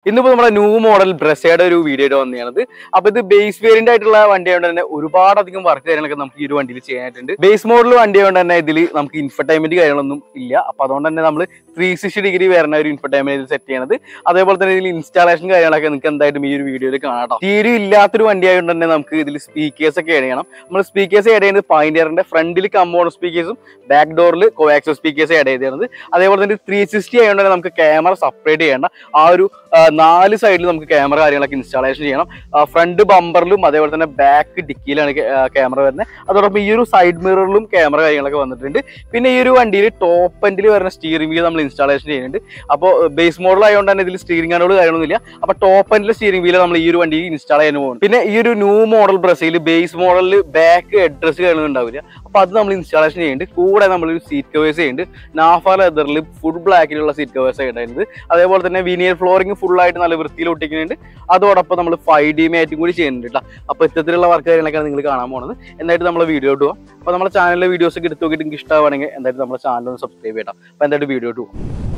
ഇന്നിപ്പോൾ നമ്മുടെ new model ബ്രെസയുടെ ഒരു വീഡിയോ വന്നതാണത്. അപ്പോൾ ഇത് ബേസ് വേരിയന്റ് ആയിട്ടുള്ള വണ്ടി ആയതുകൊണ്ട് തന്നെ ഒരുപാടധികം വർക്ക് കാര്യങ്ങളൊക്കെ നമുക്ക് ഈ ഒരു വണ്ടിയിൽ ചെയ്യാനായിട്ടുണ്ട്. ബേസ് മോഡൽ വണ്ടി ആയതുകൊണ്ട് തന്നെ ഇതിൽ നമുക്ക് ഇൻഫർടൈൻമെന്റ് കാര്യങ്ങളൊന്നും ഇല്ല. അപ്പോൾ അതുകൊണ്ട് തന്നെ നമ്മൾ 360 ഡിഗ്രി വരുന്ന ഒരു ഇൻഫർടൈൻമെന്റ് സെറ്റ് ചെയ്യണത്. അതേപോലെ തന്നെ ഇതിൽ ഇൻസ്റ്റാളേഷൻ കാര്യങ്ങളൊക്കെ നിങ്ങൾക്ക് എന്തായിട്ടും ഈ ഒരു വീഡിയോയിൽ കാണാം. തീരെ ഇല്ലാത്തൊരു വണ്ടി ആയതുകൊണ്ട് തന്നെ നമുക്ക് ഇതിൽ സ്പീക്കേഴ്സ് ഒക്കെ ആഡ് ചെയ്യണം. നമ്മൾ സ്പീക്കേഴ്സ് ആഡ് ചെയ്യുന്നത് പൈനിയറിന്റെ ഫ്രണ്ടിൽ കമ്പോണന്റ് സ്പീക്കേഴ്സും ബാക്ക് ഡോറിൽ കോആക്സിയൽ സ്പീക്കേഴ്സ് ആഡ് ചെയ്തിരുന്നത്. അതേപോലെ തന്നെ 360 ആയതുകൊണ്ട് തന്നെ നമുക്ക് ക്യാമറ സെപ്പറേറ്റ് ചെയ്യേണ്ട ആ ഒരു 4 സൈഡിൽ നമുക്ക് ക്യാമറ കാര്യങ്ങളൊക്കെ ഇൻസ്റ്റാളേഷൻ ചെയ്യണം. ഫ്രണ്ട് ബമ്പറിലും അതേപോലെ തന്നെ ബാക്ക് ഡിക്കിയിലാണ് ക്യാമറ വരുന്നത്. അതോടൊപ്പം ഈ ഒരു സൈഡ് മിററിലും ക്യാമറ കാര്യങ്ങളൊക്കെ വന്നിട്ടുണ്ട്. പിന്നെ ഈ ഒരു വണ്ടിയിൽ ടോപ്പ് എൻഡിൽ വരുന്ന സ്റ്റിയറിംഗ് വീൽ നമ്മൾ ഇൻസ്റ്റാളേഷൻ ചെയ്യുന്നുണ്ട്. അപ്പോൾ ബേസ് മോഡൽ ആയതുകൊണ്ട് തന്നെ ഇതിൽ സ്റ്റിയറിംഗ് കൺട്രോൾ കാര്യങ്ങളൊന്നുമില്ല. അപ്പോൾ ടോപ്പ് എൻഡിലെ സ്റ്റിയറിംഗ് വീൽ നമ്മൾ ഈ ഒരു വണ്ടിയിൽ ഇൻസ്റ്റാൾ ചെയ്യാൻ പോകുന്നു. പിന്നെ ഈ ഒരു ന്യൂ മോഡൽ ബ്രസയിൽ ബേസ് മോഡലിൽ ബാക്ക് ഹെഡ്രസ്റ്റ് കാര്യങ്ങളൊന്നും ഉണ്ടാവില്ല. അപ്പോൾ അത് നമ്മൾ ഇൻസ്റ്റാളേഷൻ ചെയ്യുന്നുണ്ട്. കൂടെ നമ്മളൊരു സീറ്റ് കവേഴ്സ് ചെയ്യുന്നുണ്ട്. നാഫ ലെതറിൽ ഫുൾ ബ്ലാക്കിലുള്ള സീറ്റ് കവേഴ്സ് ഉണ്ടായിരുന്നത്. അതേപോലെ തന്നെ വിനിയർ ഫ്ലോറിംഗ് ഫുള്ളായിട്ട് നല്ല വൃത്തിയിൽ ഒട്ടിക്കുന്നുണ്ട്. അതോടൊപ്പം നമ്മൾ 5D മാറ്റും കൂടി ചെയ്യുന്നുണ്ട് കേട്ടോ. അപ്പോൾ ഇത്തരത്തിലുള്ള വർക്ക് കാര്യങ്ങളൊക്കെയാണ് നിങ്ങൾ കാണാൻ പോകുന്നത്. എന്തായിട്ട് നമ്മളെ വീഡിയോ ഇട്ട് പോകാം. അപ്പോൾ നമ്മുടെ ചാനലിലെ വീഡിയോസ് ഒക്കെ എടുത്ത് നോക്കിയിട്ട് നിങ്ങൾക്ക് ഇഷ്ടമാണെങ്കിൽ എന്തായാലും നമ്മുടെ ചാനൽ ഒന്ന് സബ്സ്ക്രൈബ് ചെയ്യണം. അപ്പോൾ എന്തായാലും വീഡിയോ ഇട്ട് പോകാം.